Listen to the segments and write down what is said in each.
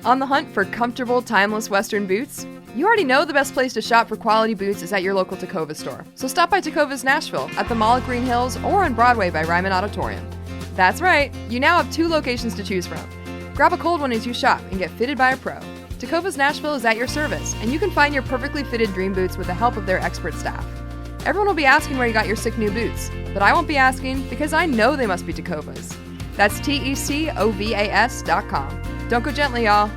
On the hunt for comfortable, timeless Western boots? You already know the best place to shop for quality boots is at your local Tecova store. So stop by Tecovas Nashville at the Mall at Green Hills or on Broadway by Ryman Auditorium. That's right, you now have 2 locations to choose from. Grab a cold one as you shop and get fitted by a pro. Tecovas Nashville is at your service, and you can find your perfectly fitted dream boots with the help of their expert staff. Everyone will be asking where you got your sick new boots, but I won't be asking because I know they must be Tecovas. That's TECOVAS.com. Don't go gently, y'all.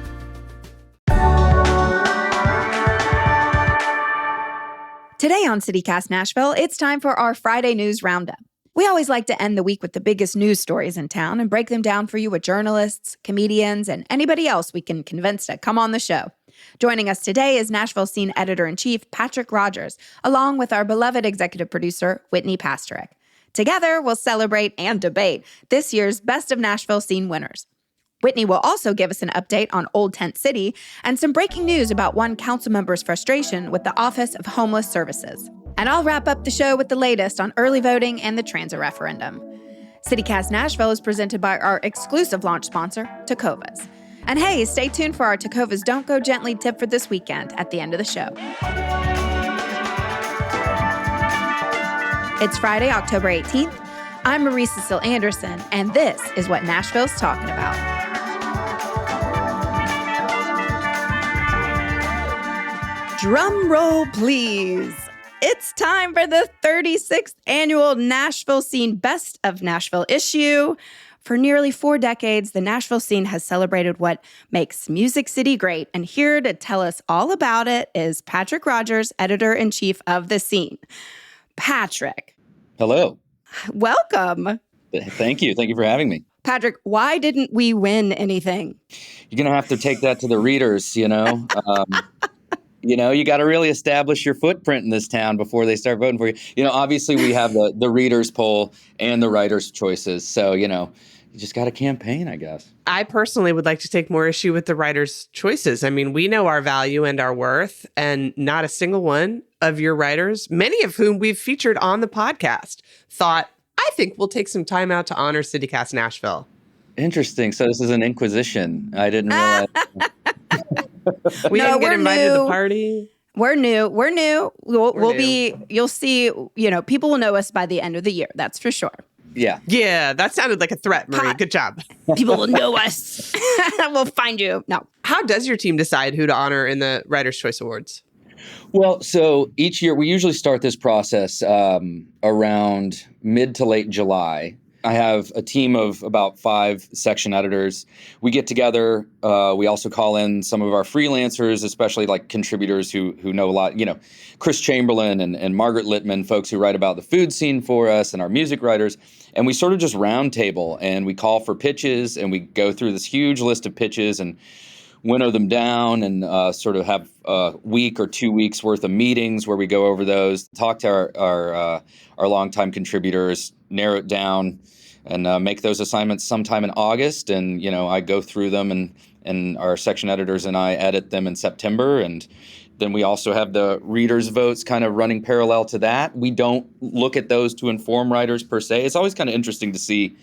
Today on CityCast Nashville, it's time for our Friday News Roundup. We always like to end the week with the biggest news stories in town and break them down for you with journalists, comedians, and anybody else we can convince to come on the show. Joining us today is Nashville Scene Editor-in-Chief Patrick Rogers, along with our beloved executive producer, Whitney Pasterek. Together, we'll celebrate and debate this year's Best of Nashville Scene winners. Whitney will also give us an update on Old Tent City and some breaking news about one council member's frustration with the Office of Homeless Services. And I'll wrap up the show with the latest on early voting and the transit referendum. CityCast Nashville is presented by our exclusive launch sponsor, Tecovas. And hey, stay tuned for our Tecovas Don't Go Gently tip for this weekend at the end of the show. It's Friday, October 18th. I'm Marie Cecile Anderson, and this is what Nashville's talking about. Drum roll, please. It's time for the 36th annual Nashville Scene Best of Nashville issue. For nearly 4 decades, the Nashville Scene has celebrated what makes Music City great. And here to tell us all about it is Patrick Rogers, editor-in-chief of The Scene. Patrick. Hello. Welcome. Thank you. Thank you for having me. Patrick, why didn't we win anything? You're going to have to take that to the readers, you know. You got to really establish your footprint in this town before they start voting for you. Obviously we have the readers poll and the writers' choices. So, you just got to campaign, I guess. I personally would like to take more issue with the writers' choices. I mean, we know our value and our worth, and not a single one of your writers, many of whom we've featured on the podcast, thought, I think we'll take some time out to honor CityCast Nashville. Interesting. So this is an inquisition. I didn't realize. We didn't get invited to the party. We're new. We'll be, you'll see, people will know us by the end of the year. That's for sure. Yeah. Yeah, that sounded like a threat, Marie. Good job. People will know us. We'll find you. No. How does your team decide who to honor in the Writers' Choice Awards? Well, so each year we usually start this process around mid to late July. I have a team of about 5 section editors. We get together. We also call in some of our freelancers, especially like contributors who know a lot, Chris Chamberlain and Margaret Littman, folks who write about the food scene for us, and our music writers. And we sort of just round table and we call for pitches, and we go through this huge list of pitches and winnow them down, and sort of have a week or 2 weeks worth of meetings where we go over those, talk to our longtime contributors, narrow it down, and make those assignments sometime in August. And, I go through them, and our section editors and I edit them in September. And then we also have the readers' votes kind of running parallel to that. We don't look at those to inform writers per se. It's always kind of interesting to see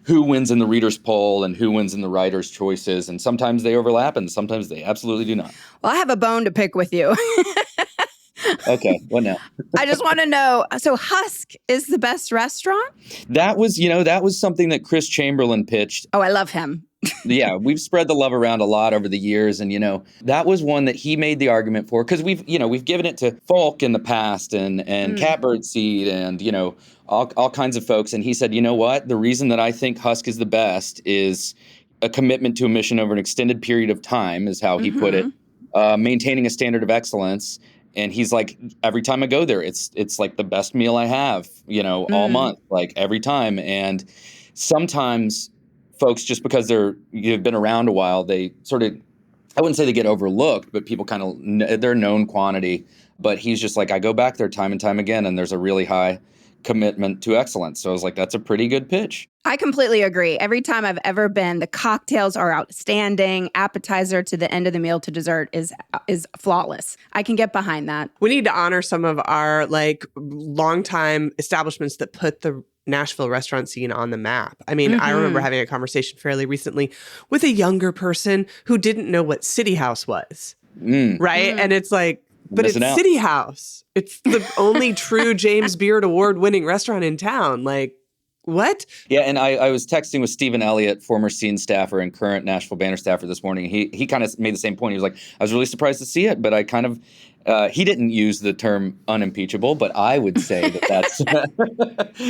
who wins in the readers' poll and who wins in the writers' choices. And sometimes they overlap, and sometimes they absolutely do not. Well, I have a bone to pick with you. Okay, what now? I just want to know, so Husk is the best restaurant? That was something that Chris Chamberlain pitched. Oh, I love him. Yeah, we've spread the love around a lot over the years. And, that was one that he made the argument for, because we've given it to Folk in the past and Catbird Seed and, all kinds of folks. And he said, you know what? The reason that I think Husk is the best is a commitment to a mission over an extended period of time, is how he put it, maintaining a standard of excellence. And he's like, every time I go there, it's like the best meal I have, all month, like every time. And sometimes folks, just because you've been around a while, they sort of, I wouldn't say they get overlooked, but people kind of, they're known quantity. But he's just like, I go back there time and time again, and there's a really high commitment to excellence. So I was like, that's a pretty good pitch. I completely agree. Every time I've ever been, the cocktails are outstanding. Appetizer to the end of the meal to dessert is flawless. I can get behind that. We need to honor some of our longtime establishments that put the Nashville restaurant scene on the map. I mean, I remember having a conversation fairly recently with a younger person who didn't know what City House was. Right? And it's like, but it's City House. It's the only true James Beard Award-winning restaurant in town. Like, what? Yeah, and I was texting with Stephen Elliott, former scene staffer and current Nashville banner staffer this morning. He kind of made the same point. He was like, I was really surprised to see it, but I kind of, he didn't use the term unimpeachable, but I would say that's,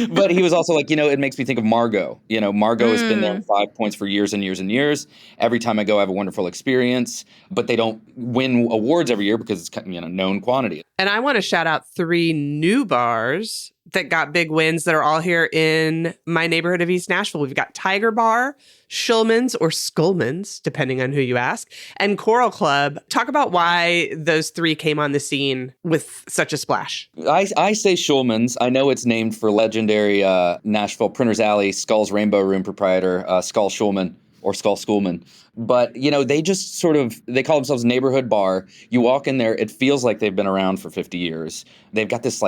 but he was also like, it makes me think of Margot. Margot has been there in 5 Points for years and years and years. Every time I go, I have a wonderful experience, but they don't win awards every year because it's, known quantity. And I want to shout out 3 new bars that got big wins that are all here in my neighborhood of East Nashville. We've got Tiger Bar, Shulman's or Skullman's, depending on who you ask, and Coral Club. Talk about why those 3 came on the scene with such a splash. I say Shulman's. I know it's named for legendary Nashville Printers Alley Skull's Rainbow Room proprietor, Skull Shulman. Or Skull Schoolman. But, they just they call themselves neighborhood bar. You walk in there, it feels like they've been around for 50 years. They've got this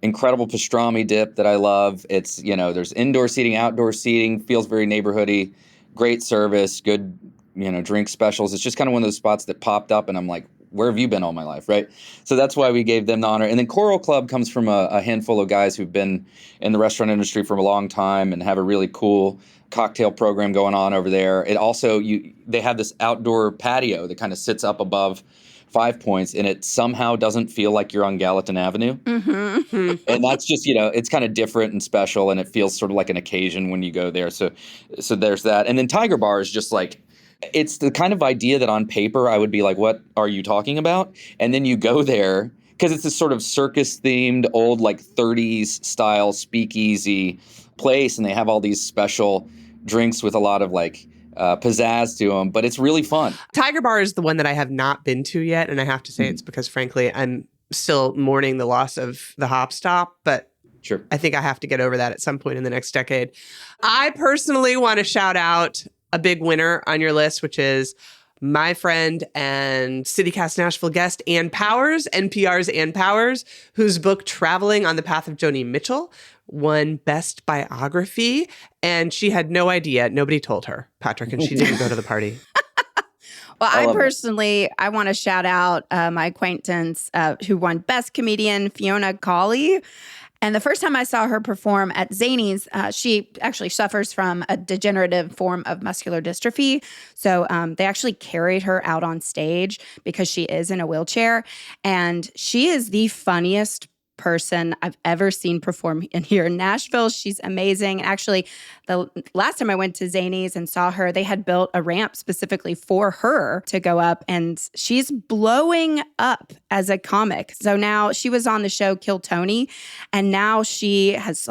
incredible pastrami dip that I love. It's, there's indoor seating, outdoor seating, feels very neighborhoody, great service, good, drink specials. It's just kind of one of those spots that popped up and I'm like, where have you been all my life, right? So that's why we gave them the honor. And then Coral Club comes from a handful of guys who've been in the restaurant industry for a long time and have a really cool cocktail program going on over there. It also, they have this outdoor patio that kind of sits up above 5 Points, and it somehow doesn't feel like you're on Gallatin Avenue. And that's just, it's kind of different and special, and it feels sort of like an occasion when you go there. So there's that. And then Tiger Bar is just like, it's the kind of idea that on paper I would be like, what are you talking about? And then you go there, because it's this sort of circus-themed, old 30s style speakeasy place, and they have all these special drinks with a lot of pizzazz to them, but it's really fun. Tiger Bar is the one that I have not been to yet, and I have to say it's because, frankly, I'm still mourning the loss of the Hop Stop, but sure, I think I have to get over that at some point in the next decade. I personally want to shout out a big winner on your list, which is my friend and CityCast Nashville guest, Ann Powers, NPR's Ann Powers, whose book Traveling on the Path of Joni Mitchell won Best Biography. And she had no idea. Nobody told her, Patrick, and she didn't go to the party. Well, I want to shout out my acquaintance who won Best Comedian, Fiona Cawley. And the first time I saw her perform at Zanies, she actually suffers from a degenerative form of muscular dystrophy. So they actually carried her out on stage because she is in a wheelchair. And she is the funniest person I've ever seen perform here in Nashville. She's amazing. Actually, the last time I went to Zanies and saw her, they had built a ramp specifically for her to go up, and she's blowing up as a comic. So now she was on the show Kill Tony, and now she has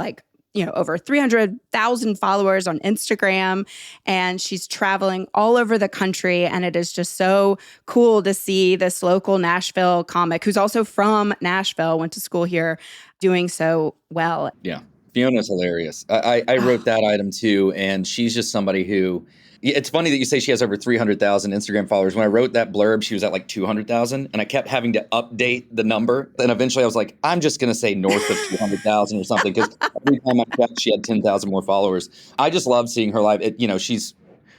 over 300,000 followers on Instagram, and she's traveling all over the country. And it is just so cool to see this local Nashville comic who's also from Nashville, went to school here, doing so well. Yeah. Fiona's hilarious. I wrote that item too. And she's just somebody who, it's funny that you say she has over 300,000 Instagram followers. When I wrote that blurb, she was at 200,000, and I kept having to update the number. And eventually I was like, I'm just going to say north of 200,000 or something, because every time I checked, she had 10,000 more followers. I just love seeing her live. She's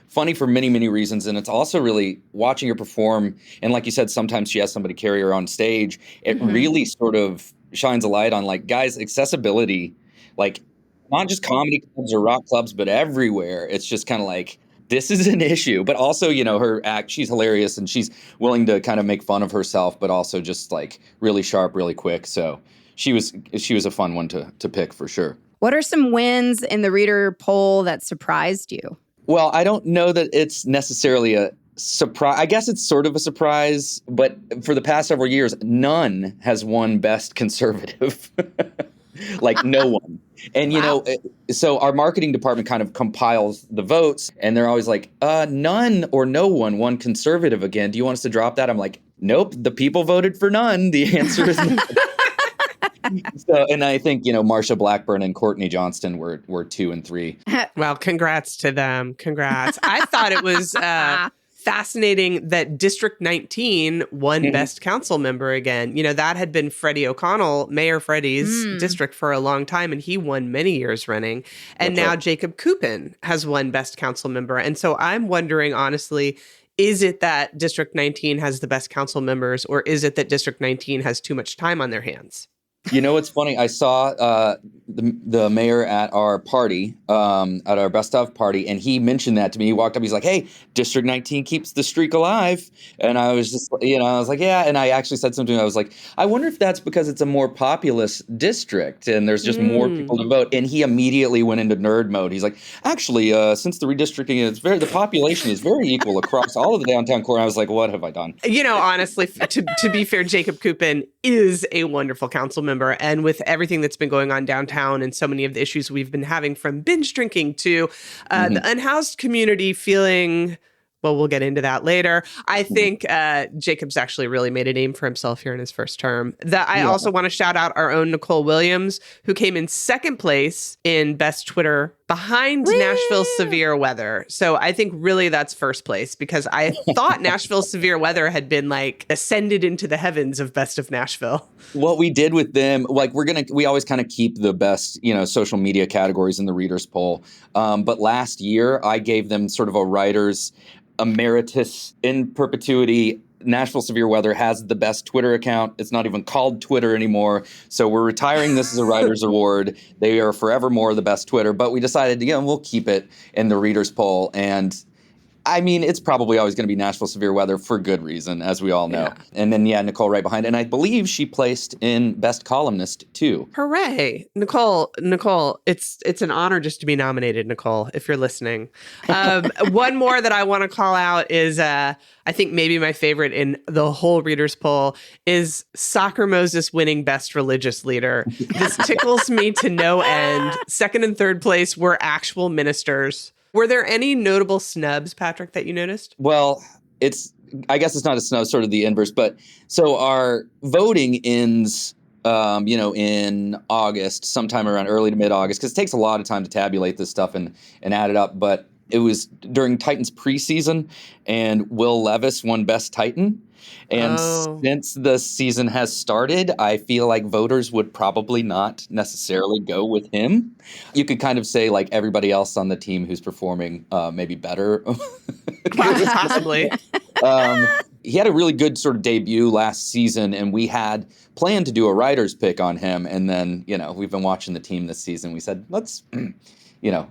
funny for many, many reasons. And it's also really watching her perform. And like you said, sometimes she has somebody carry her on stage. It really sort of shines a light on guys, accessibility, not just comedy clubs or rock clubs, but everywhere. It's just kind of this is an issue, but also, her act, she's hilarious and she's willing to kind of make fun of herself, but also just really sharp, really quick. So she was a fun one to pick for sure. What are some wins in the reader poll that surprised you? Well, I don't know that it's necessarily a surprise. I guess it's sort of a surprise, but for the past several years, none has won Best Conservative. No one. And, so our marketing department kind of compiles the votes, and they're always like, none or no one won conservative again. Do you want us to drop that? I'm like, nope, the people voted for none. The answer is no. So, and I think, Marsha Blackburn and Courtney Johnston were 2 and 3. Well, congrats to them. Congrats. I thought it was fascinating that District 19 won Best Council Member again. You know, that had been Freddie O'Connell, Mayor Freddie's district for a long time, and he won many years running. And now Jacob Coupin has won Best Council Member. And so I'm wondering, honestly, is it that District 19 has the best council members, or is it that District 19 has too much time on their hands? You know, it's funny. I saw the mayor at our party, at our best of party, and he mentioned that to me. He walked up, he's like, "Hey, District 19 keeps the streak alive." And I was just, I was like, "Yeah." And I actually said something. I was like, "I wonder if that's because it's a more populous district and there's just more people to vote." And he immediately went into nerd mode. He's like, "Actually, since the redistricting the population is very equal across all of the downtown core." I was like, "What have I done?" You know, honestly, to be fair, Jacob Coupin is a wonderful council member. And with everything that's been going on downtown and so many of the issues we've been having, from binge drinking to the unhoused community feeling, well, we'll get into that later. I think Jacob's actually really made a name for himself here in his first term. I also want to shout out our own Nicole Williams, who came in second place in Best Twitter behind Nashville Severe Weather. So I think really that's first place, because I thought Nashville Severe Weather had been like ascended into the heavens of Best of Nashville. What we did with them, like we always kind of keep the best, social media categories in the readers poll. But last year I gave them sort of a writer's emeritus in perpetuity. Nashville Severe Weather has the best Twitter account. It's not even called Twitter anymore. So we're retiring this as a writer's award. They are forevermore the best Twitter. But we decided, we'll keep it in the readers poll. And I mean, it's probably always going to be Nashville Severe Weather for good reason, as we all know. Yeah. And then, Nicole right behind. And I believe she placed in Best Columnist, too. Hooray. Nicole, it's an honor just to be nominated, Nicole, if you're listening. One more that I want to call out is, I think maybe my favorite in the whole readers poll is Soccer Moses winning Best Religious Leader. This tickles me to no end. Second and third place were actual ministers. Were there any notable snubs, Patrick, that you noticed? Well, I guess it's not a snub, sort of the inverse. But so our voting ends, in August, sometime around early to mid-August, because it takes a lot of time to tabulate this stuff and add it up. But it was during Titans preseason, and Will Levis won Best Titan. And since the season has started, I feel like voters would probably not necessarily go with him. You could kind of say like everybody else on the team who's performing maybe better. Possibly. He had a really good sort of debut last season, and we had planned to do a writer's pick on him. And then, we've been watching the team this season. We said, let's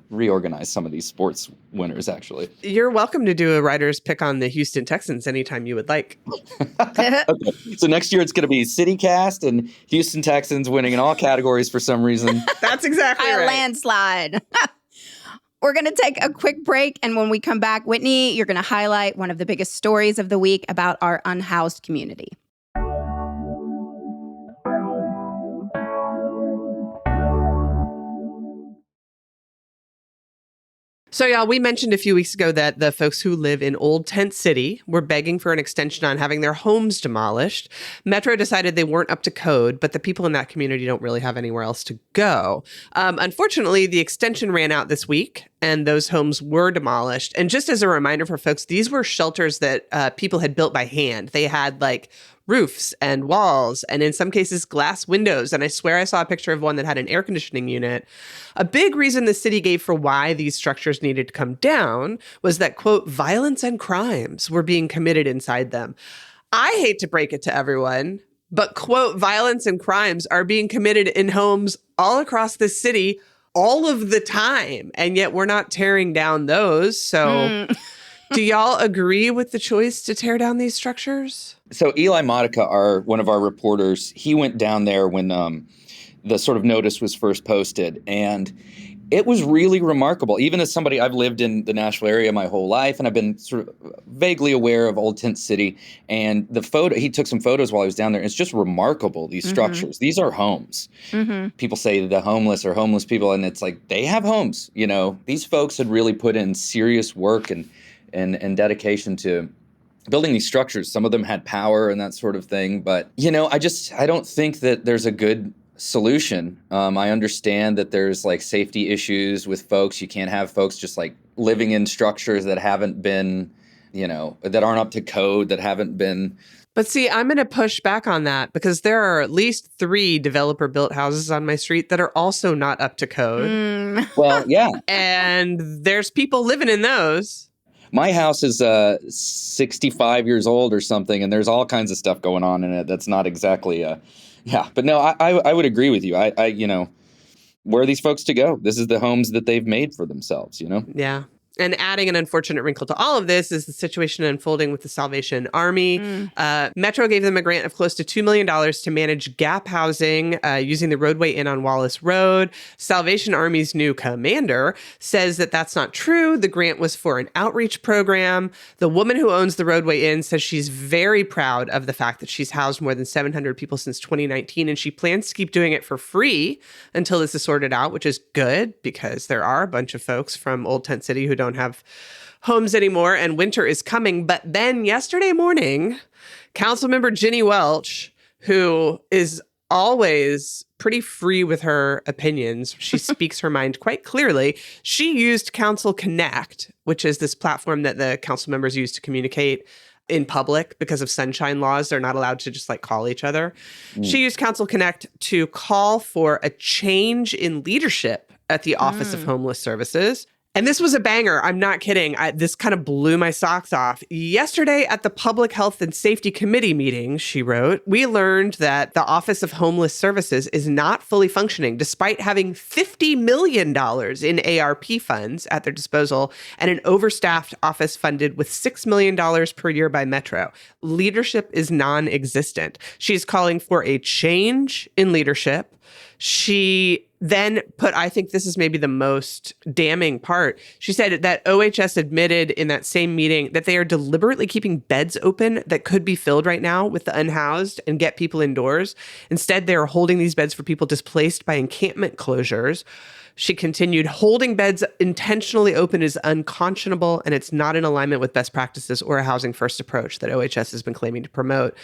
reorganize some of these sports winners, actually. You're welcome to do a writer's pick on the Houston Texans anytime you would like. Okay. So next year it's going to be CityCast and Houston Texans winning in all categories for some reason. That's exactly right. A landslide. We're going to take a quick break. And when we come back, Whitney, you're going to highlight one of the biggest stories of the week about our unhoused community. So, y'all, we mentioned a few weeks ago that the folks who live in Old Tent City were begging for an extension on having their homes demolished. Metro decided they weren't up to code, but the people in that community don't really have anywhere else to go. Unfortunately, the extension ran out this week, and those homes were demolished. And just as a reminder for folks, these were shelters that people had built by hand. They had like roofs and walls, and in some cases, glass windows. And I swear I saw a picture of one that had an air conditioning unit. A big reason the city gave for why these structures needed to come down was that, quote, violence and crimes were being committed inside them. I hate to break it to everyone, but, quote, violence and crimes are being committed in homes all across the city all of the time. And yet we're not tearing down those. So do y'all agree with the choice to tear down these structures? So Eli Modica, one of our reporters, he went down there when the sort of notice was first posted. And it was really remarkable. Even as somebody, I've lived in the Nashville area my whole life, and I've been sort of vaguely aware of Old Tent City. And he took some photos while I was down there. It's just remarkable, these structures. These are homes. People say the homeless are homeless people, and it's like, they have homes. These folks had really put in serious work and dedication to building these structures. Some of them had power and that sort of thing. But, I don't think that there's a good solution. I understand that there's like safety issues with folks. You can't have folks just like living in structures that haven't been that aren't up to code, that haven't been. But see, I'm going to push back on that because there are at least 3 developer-built houses on my street that are also not up to code. Well, yeah. And there's people living in those. My house is 65 years old or something, and there's all kinds of stuff going on in it that's not exactly yeah. But no, I would agree with you. Where are these folks to go? This is the homes that they've made for themselves, Yeah. And adding an unfortunate wrinkle to all of this is the situation unfolding with the Salvation Army. Metro gave them a grant of close to $2 million to manage gap housing using the roadway in on Wallace Road. Salvation Army's new commander says that that's not true. The grant was for an outreach program. The woman who owns the roadway in says she's very proud of the fact that she's housed more than 700 people since 2019, and she plans to keep doing it for free until this is sorted out, which is good because there are a bunch of folks from Old Tent City who don't have homes anymore, and winter is coming. But then yesterday morning, Councilmember Ginny Welch, who is always pretty free with her opinions, she speaks her mind quite clearly. She used Council Connect, which is this platform that the council members use to communicate in public because of sunshine laws. They're not allowed to just call each other. She used Council Connect to call for a change in leadership at the Office of Homeless Services. And this was a banger. I'm not kidding. This kind of blew my socks off. Yesterday at the Public Health and Safety Committee meeting, she wrote, we learned that the Office of Homeless Services is not fully functioning despite having $50 million in ARP funds at their disposal and an overstaffed office funded with $6 million per year by Metro. Leadership is non-existent. She's calling for a change in leadership. She then put, I think this is maybe the most damning part. She said that OHS admitted in that same meeting that they are deliberately keeping beds open that could be filled right now with the unhoused and get people indoors. Instead, they are holding these beds for people displaced by encampment closures. She continued, holding beds intentionally open is unconscionable, and it's not in alignment with best practices or a housing first approach that OHS has been claiming to promote.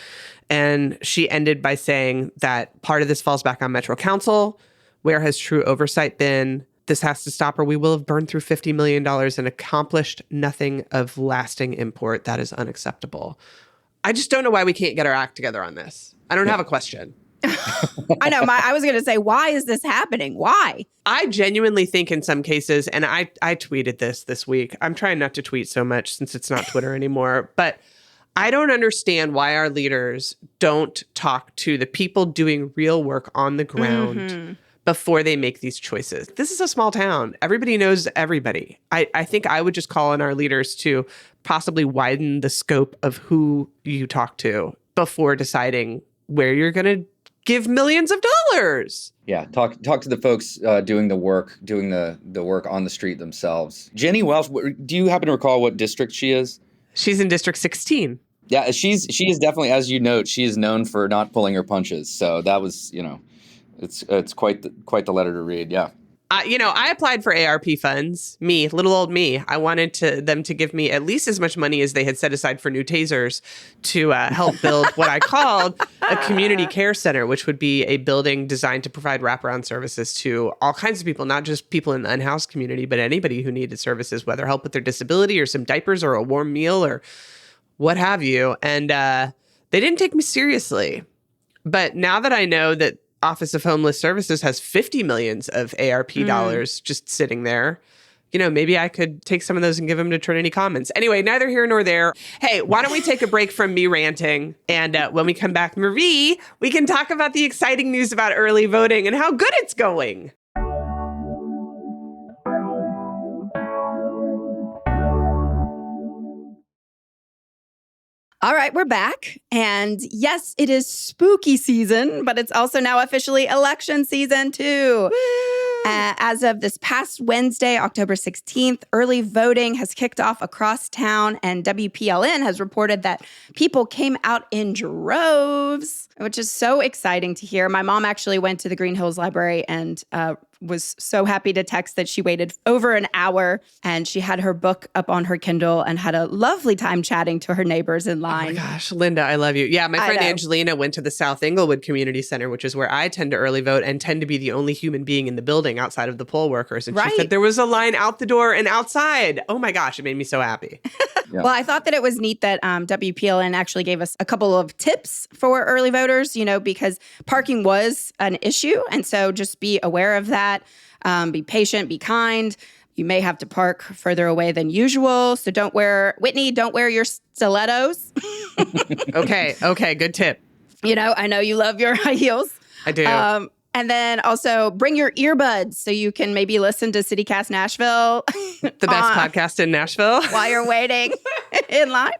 And she ended by saying that part of this falls back on Metro Council. Where has true oversight been? This has to stop, or we will have burned through $50 million and accomplished nothing of lasting import. That is unacceptable. I just don't know why we can't get our act together on this. I don't have a question. I know. I was going to say, why is this happening? Why? I genuinely think in some cases, and I tweeted this week. I'm trying not to tweet so much since it's not Twitter anymore, but I don't understand why our leaders don't talk to the people doing real work on the ground before they make these choices. This is a small town. Everybody knows everybody. I think I would just call on our leaders to possibly widen the scope of who you talk to before deciding where you're going to give millions of dollars. Yeah, talk to the folks doing the work on the street themselves. Jenny Welch, do you happen to recall what district she is? She's in District 16. Yeah, she is definitely, as you note, she is known for not pulling her punches. So that was, it's quite the letter to read. Yeah. I applied for ARP funds. Me, little old me. I wanted them to give me at least as much money as they had set aside for new tasers to help build what I called a community care center, which would be a building designed to provide wraparound services to all kinds of people, not just people in the unhoused community, but anybody who needed services, whether help with their disability or some diapers or a warm meal or what have you. And they didn't take me seriously. But now that I know that Office of Homeless Services has 50 millions of ARP dollars just sitting there, maybe I could take some of those and give them to Trinity Commons. Anyway, neither here nor there. Hey, why don't we take a break from me ranting? And when we come back, Marie, we can talk about the exciting news about early voting and how good it's going. All right, we're back. And yes, it is spooky season, but it's also now officially election season too. As of this past Wednesday, October 16th, early voting has kicked off across town, and WPLN has reported that people came out in droves, which is so exciting to hear. My mom actually went to the Green Hills Library and was so happy to text that she waited over an hour and she had her book up on her Kindle and had a lovely time chatting to her neighbors in line. Oh my gosh, Linda, I love you. Yeah, my friend Angelina went to the South Inglewood Community Center, which is where I tend to early vote and tend to be the only human being in the building outside of the poll workers. And she said there was a line out the door and outside. Oh my gosh, it made me so happy. Yeah. Well, I thought that it was neat that WPLN actually gave us a couple of tips for early voters, because parking was an issue. And so just be aware of that. Be patient, be kind. You may have to park further away than usual. So don't wear your stilettos. Okay, good tip. I know you love your high heels. I do. And then also bring your earbuds so you can maybe listen to CityCast Nashville. The best podcast in Nashville. While you're waiting in line.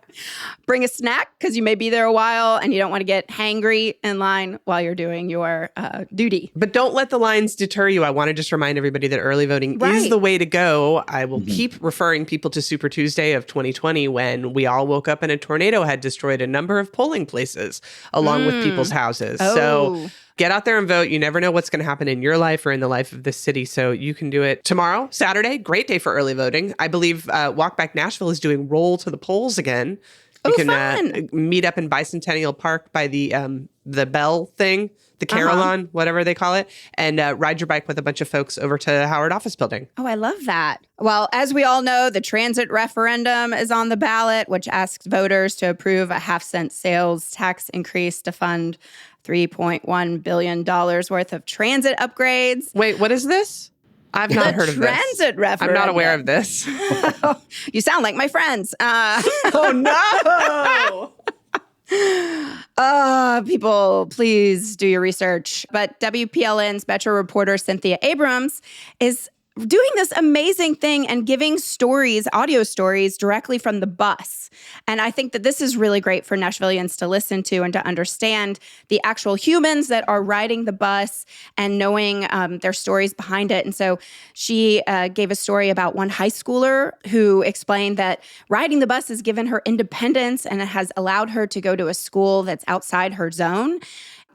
Bring a snack because you may be there a while and you don't want to get hangry in line while you're doing your duty. But don't let the lines deter you. I want to just remind everybody that early voting is the way to go. I will keep referring people to Super Tuesday of 2020 when we all woke up and a tornado had destroyed a number of polling places along with people's houses. Oh. So get out there and vote. You never know what's going to happen in your life or in the life of this city. So you can do it tomorrow, Saturday. Great day for early voting. I believe Walk Back Nashville is doing Roll to the Polls again. You can meet up in Bicentennial Park by the bell thing, the Carillon, whatever they call it, and ride your bike with a bunch of folks over to Howard Office Building. Oh, I love that. Well, as we all know, the transit referendum is on the ballot, which asks voters to approve a 50-cent sales tax increase to fund $3.1 billion worth of transit upgrades. Wait, what is this? I've not heard of this. Transit referendum. I'm not aware of this. You sound like my friends. Oh, no. People, please do your research. But WPLN's Metro reporter Cynthia Abrams is doing this amazing thing and giving audio stories directly from the bus. And I think that this is really great for Nashvillians to listen to and to understand the actual humans that are riding the bus and knowing their stories behind it. And so she gave a story about one high schooler who explained that riding the bus has given her independence and it has allowed her to go to a school that's outside her zone.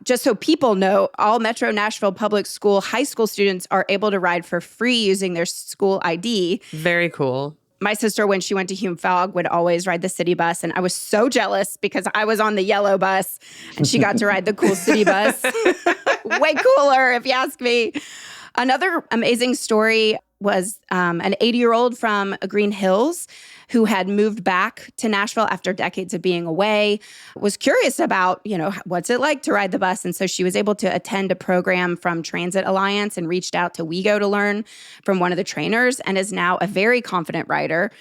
Just so people know, all Metro Nashville Public School high school students are able to ride for free using their school ID. Very cool. My sister, when she went to Hume Fog, would always ride the city bus. And I was so jealous because I was on the yellow bus and she got to ride the cool city bus. Way cooler, if you ask me. Another amazing story was an 80-year-old from Green Hills who had moved back to Nashville after decades of being away, was curious about, what's it like to ride the bus. And so she was able to attend a program from Transit Alliance and reached out to WeGo to learn from one of the trainers and is now a very confident rider.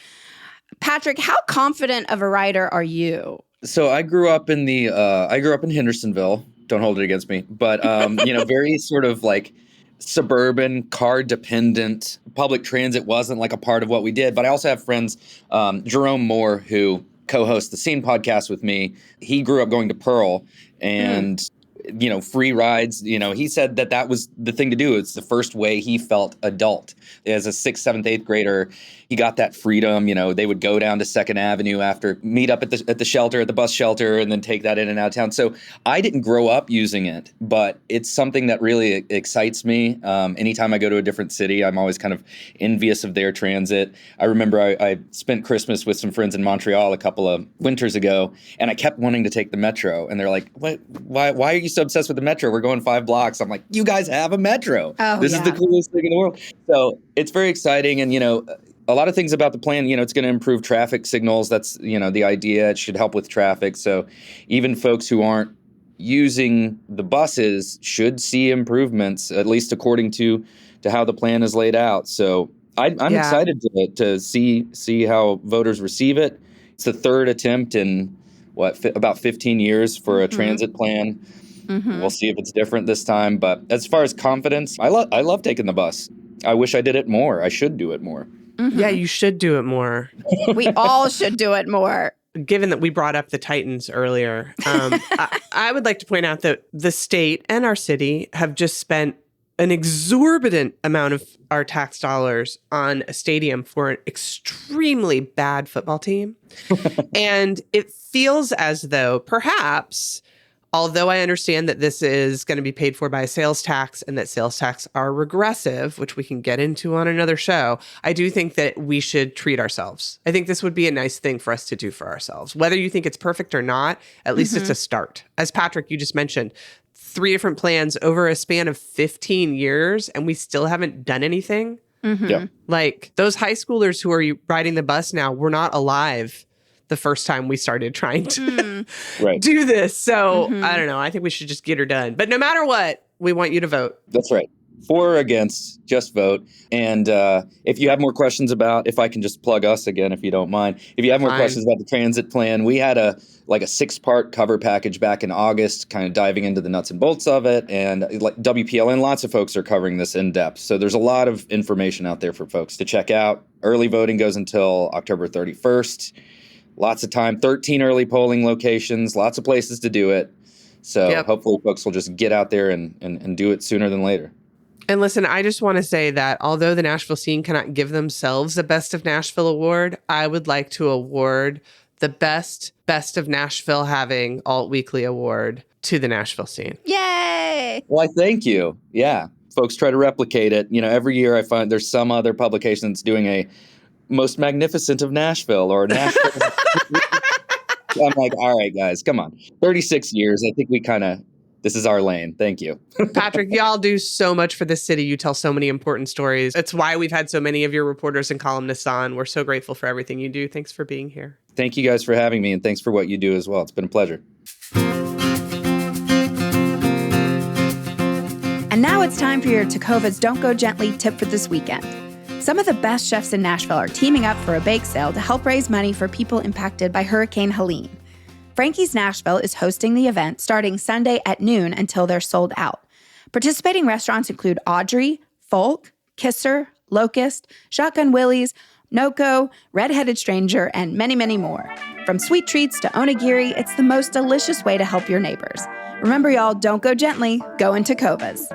Patrick, how confident of a rider are you? So I grew up in Hendersonville. Don't hold it against me. But, very sort of like suburban, car dependent. Public transit wasn't like a part of what we did. But I also have friends, Jerome Moore, who co-hosts the Scene podcast with me. He grew up going to Pearl and, free rides. He said that was the thing to do. It's the first way he felt adult. As a 6th, 7th, 8th grader, he got that freedom. They would go down to 2nd Avenue meet up at the shelter, at the bus shelter, and then take that in and out of town. So I didn't grow up using it, but it's something that really excites me. Anytime I go to a different city, I'm always kind of envious of their transit. I remember I spent Christmas with some friends in Montreal a couple of winters ago, and I kept wanting to take the metro. And they're like, "What? Why are you so obsessed with the metro? We're going 5 blocks." I'm like, "You guys have a metro. This is the coolest thing in the world." So it's very exciting. And, a lot of things about the plan, it's going to improve traffic signals. That's, the idea. It should help with traffic. So even folks who aren't using the buses should see improvements, at least according to how the plan is laid out. So I'm excited to see how voters receive it. It's the 3rd attempt in about 15 years for a transit plan. Mm-hmm. We'll see if it's different this time. But as far as confidence, I love taking the bus. I wish I did it more. I should do it more. Mm-hmm. Yeah, you should do it more. We all should do it more. Given that we brought up the Titans earlier, I would like to point out that the state and our city have just spent an exorbitant amount of our tax dollars on a stadium for an extremely bad football team. And it feels as though perhaps although I understand that this is going to be paid for by a sales tax and that sales tax are regressive, which we can get into on another show, I do think that we should treat ourselves. I think this would be a nice thing for us to do for ourselves. Whether you think it's perfect or not, at least it's a start. As Patrick, you just mentioned, 3 different plans over a span of 15 years, and we still haven't done anything. Yep. Like, those high schoolers who are riding the bus now were not alive the first time we started trying to do this. So I don't know. I think we should just get her done. But no matter what, we want you to vote. That's right. For or against, just vote. And if you have more questions about, if I can just plug us again, if you don't mind. If you have more questions about the transit plan, we had a 6-part cover package back in August, kind of diving into the nuts and bolts of it. And like WPLN, lots of folks are covering this in depth. So there's a lot of information out there for folks to check out. Early voting goes until October 31st. Lots of time, 13 early polling locations, lots of places to do it. So hopefully folks will just get out there and do it sooner than later. And listen, I just want to say that although the Nashville scene cannot give themselves a Best of Nashville award, I would like to award the Best of Nashville Having Alt Weekly award to the Nashville scene. Yay! Well, I thank you. Yeah. Folks try to replicate it. You know, every year I find there's some other publication that's doing a Most Magnificent of Nashville or Nashville. I'm like, all right, guys, come on. 36 years. I think this is our lane. Thank you. Patrick, y'all do so much for this city. You tell so many important stories. It's why we've had so many of your reporters and columnists on. We're so grateful for everything you do. Thanks for being here. Thank you guys for having me, and thanks for what you do as well. It's been a pleasure. And now it's time for your Tecovas Don't Go Gently tip for this weekend. Some of the best chefs in Nashville are teaming up for a bake sale to help raise money for people impacted by Hurricane Helene. Frankie's Nashville is hosting the event starting Sunday at noon until they're sold out. Participating restaurants include Audrey, Folk, Kisser, Locust, Shotgun Willie's, Noko, Red-Headed Stranger, and many, many more. From sweet treats to onigiri, it's the most delicious way to help your neighbors. Remember, y'all, don't go gently, go into Tecovas.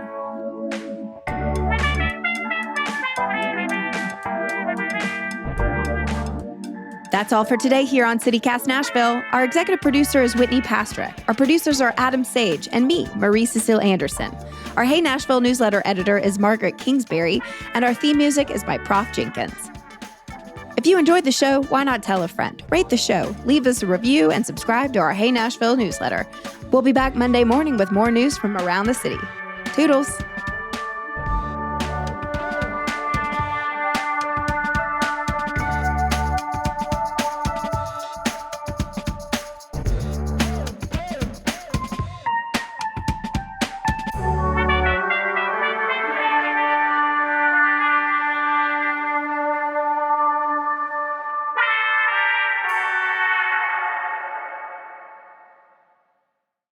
That's all for today here on CityCast Nashville. Our executive producer is Whitney Pastrick. Our producers are Adam Sage and me, Marie Cecile Anderson. Our Hey Nashville newsletter editor is Margaret Kingsbury, and our theme music is by Prof Jenkins. If you enjoyed the show, why not tell a friend? Rate the show, leave us a review, and subscribe to our Hey Nashville newsletter. We'll be back Monday morning with more news from around the city. Toodles!